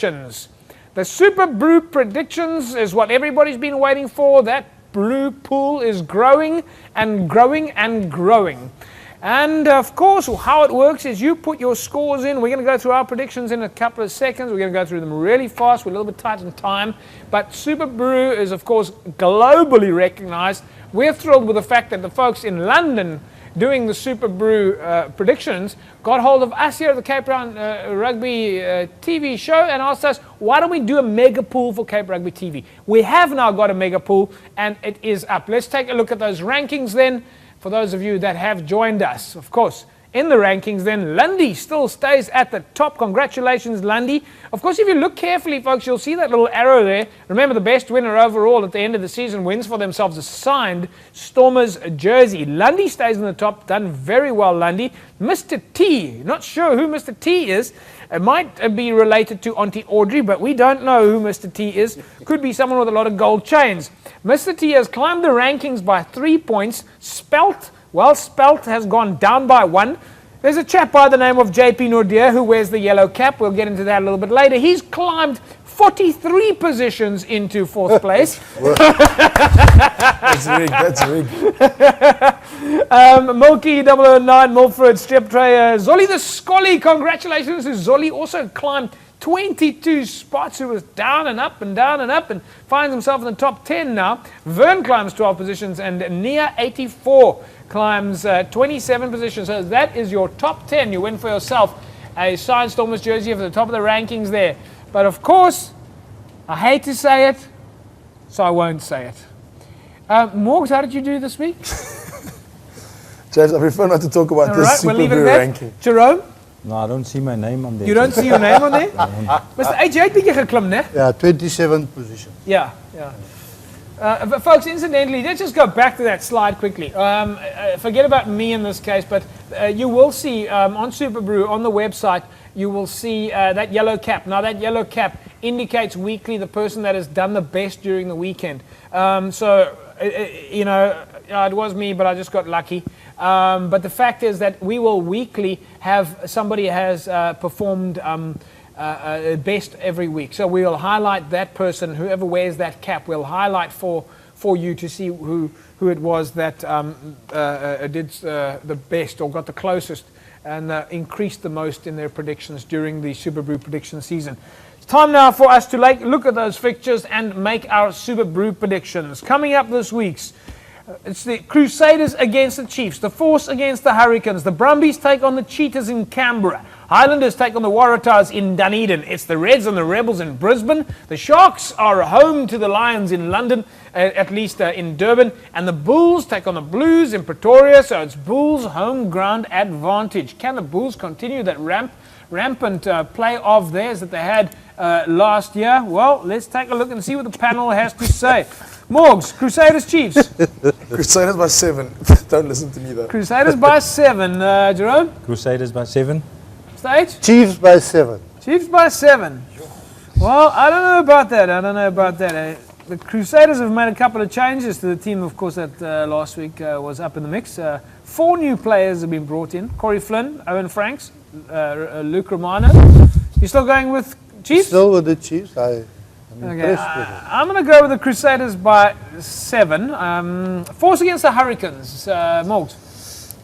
predictions. The Super Bru predictions is what everybody's been waiting for. That Bru pool is growing and growing and growing. And of course, how it works is you put your scores in. We're going to go through our predictions in a couple of seconds. We're going to go through them really fast. We're a little bit tight on time. But Super Bru is, of course, globally recognized. We're thrilled with the fact that the folks in London doing the Super Bru predictions got hold of us here at the Cape Town Rugby TV show and asked us, why don't we do a mega pool for Cape Rugby TV? We have now got a mega pool and it is up. Let's take a look at those rankings then. For those of you that have joined us, of course, in the rankings then, Lundy still stays at the top. Congratulations, Lundy. Of course, if you look carefully, folks, you'll see that little arrow there. Remember, the best winner overall at the end of the season wins for themselves a signed Stormers jersey. Lundy stays in the top. Done very well, Lundy. Mr. T, not sure who Mr. T is. It might be related to Auntie Audrey, but we don't know who Mr. T is. Could be someone with a lot of gold chains. Mr. T has climbed the rankings by 3 points. Spelt has gone down by 1. There's a chap by the name of JP Nordier who wears the yellow cap. We'll get into that a little bit later. He's climbed 43 positions into 4th place. That's rigged. Milky 009, Milford, Strip Tray, Zolly the Scully. Congratulations to Zolly. Also climbed 22 spots, who was down and up and down and up and finds himself in the top 10 now. Vern climbs 12 positions and Nia 84 climbs 27 positions. So that is your top 10. You win for yourself a signed Stormers jersey for the top of the rankings there. But of course, I hate to say it, so I won't say it. Morgs, how did you do this week? James, I prefer not to talk about this Super Bru ranking. Jerome? No, I don't see my name on there. You don't see your name on there? Mr. H, jy het bietjie geklim, né? Yeah, 27th position. Yeah. But folks, incidentally, let's just go back to that slide quickly. Forget about me in this case, but you will see on Super Bru, on the website, you will see that yellow cap. Now, that yellow cap indicates weekly the person that has done the best during the weekend. It was me, but I just got lucky. But the fact is that we will weekly have somebody has performed best every week. So we'll highlight that person, whoever wears that cap, we'll highlight for you to see who it was that did the best or got the closest and increased the most in their predictions during the Super Bru prediction season. It's time now for us to look at those fixtures and make our Super Bru predictions. Coming up this week's, it's the Crusaders against the Chiefs, the Force against the Hurricanes, the Brumbies take on the Cheetahs in Canberra, Highlanders take on the Waratahs in Dunedin, it's the Reds and the Rebels in Brisbane, the Sharks are home to the Lions in London, at least in Durban, and the Bulls take on the Blues in Pretoria, so it's Bulls home ground advantage. Can the Bulls continue that rampant play of theirs that they had last year? Well, let's take a look and see what the panel has to say. Morgs, Crusaders, Chiefs. Crusaders by 7. Don't listen to me though. Crusaders by 7. Jerome? Crusaders by 7. Stage? Chiefs by 7. Chiefs by 7. Well, I don't know about that. The Crusaders have made a couple of changes to the team, of course, that last week was up in the mix. 4 new players have been brought in. Corey Flynn, Owen Franks, Luke Romano. You still going with Chiefs? Still with the Chiefs. I'm impressed with it. I'm going to go with the Crusaders by 7. Force against the Hurricanes. Morgs.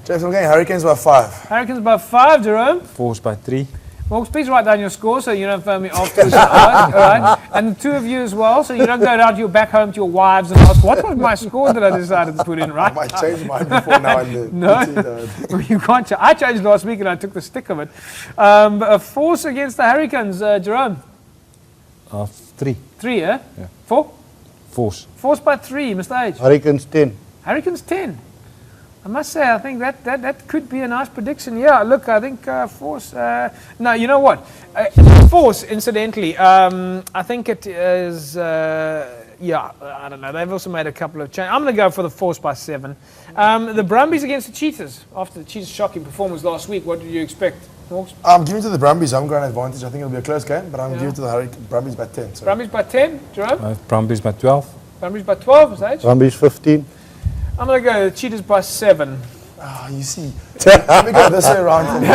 James, I'm going Hurricanes by 5. Hurricanes by 5. Jerome. Force by 3. Morgs, please write down your score so you don't phone me afterwards. All right. And the two of you as well, so you don't go down to your back home to your wives and ask, what was my score that I decided to put in, right? I might change mine before now and then. No, you can't. I changed last week and I took the stick of it. A Force against the Hurricanes. Jerome. 3. 3, eh? Yeah. 4? Force. Force by 3, Mr. H. Hurricanes 10. Hurricanes 10. I must say, I think that could be a nice prediction. Yeah, look, I think Force... no, you know what? Force, incidentally, I think it is... yeah, I don't know. They've also made a couple of changes. I'm going to go for the Force by 7. The Brumbies against the Cheetahs. After the Cheetahs' shocking performance last week, what did you expect? I'm giving to the Brumbies home ground advantage. I think it'll be a close game, but I'm giving to the Brumbies by 10. So. Brumbies by 10, Jerome? Brumbies by 12. Brumbies by 12, Mr. H? Brumbies 15. I'm going to go Cheetahs by 7. You see. Let me go this way around.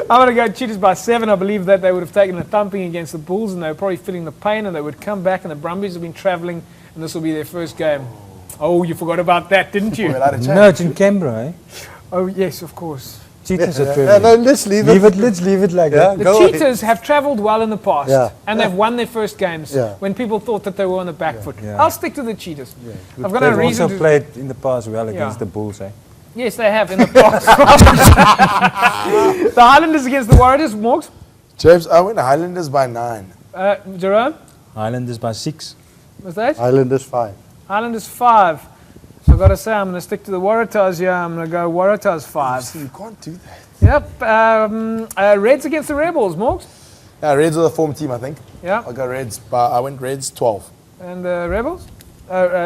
I'm going to go Cheetahs by 7. I believe that they would have taken a thumping against the Bulls and they were probably feeling the pain and they would come back and the Brumbies have been travelling and this will be their first game. Oh, you forgot about that, didn't you? No, it's in Canberra, eh? Oh, yes, of course. Cheetahs are No, traveling. let's leave it. Let's leave it like Yeah, that. The Cheetahs have travelled well in the past and they've won their first games when people thought that they were on the back foot. Yeah. I'll stick to the Cheetahs. I've got They've no reason also to... played in the past well against the Bulls, eh? Yes, they have in the past. The Highlanders against the Warriors, Morgs. James, I went Highlanders by 9. Jerome, Highlanders by 6. what's that? Highlanders 5. Highlanders 5. I've got to say, I'm going to stick to the Waratahs here. I'm going to go Waratahs 5. You can't do that. Yep. Reds against the Rebels, Morgs. Yeah, Reds are the form team, I think. Yeah. I'll go Reds, but I went Reds 12. And the Rebels?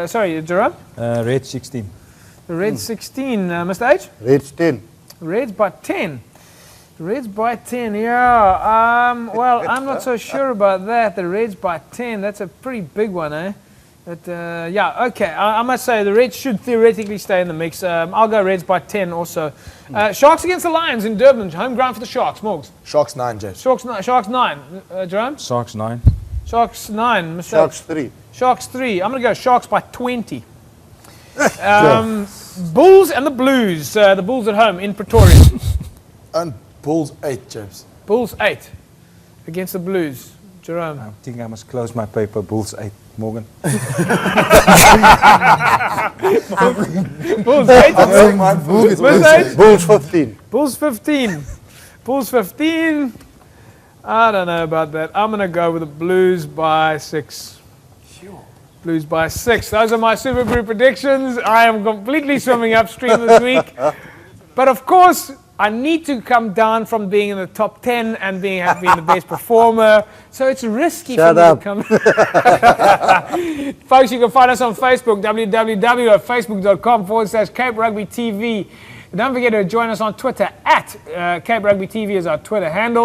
Sorry, Jerome. Red 16. The Reds 16. Mr. H? Reds 10. Reds by 10. Reds by 10, yeah. Well, I'm not so sure about that. The Reds by 10, that's a pretty big one, eh? But, yeah, okay. I must say the Reds should theoretically stay in the mix. I'll go Reds by 10 also. Sharks against the Lions in Durban. Home ground for the Sharks, Morgs. Sharks 9, James. Sharks 9. Jerome? Sharks 9. Sharks 9. Mr. Sharks 3. Sharks 3. I'm going to go Sharks by 20. Bulls and the Blues. The Bulls at home in Pretoria. And Bulls 8, James. Bulls 8 against the Blues. Jerome. I think I must close my paper. Bulls 8. Morgan. Bulls 8. Bulls Bulls 8. Bulls 15. Bulls 15. Bulls 15. I don't know about that. I'm going to go with the Blues by 6. Blues by 6. Those are my Super Bru predictions. I am completely swimming upstream this week. But of course, I need to come down from being in the top 10 and being the best performer. So it's risky for me to come. Folks, you can find us on Facebook, www.facebook.com/Cape Rugby TV. Don't forget to join us on Twitter at Cape Rugby TV is our Twitter handle.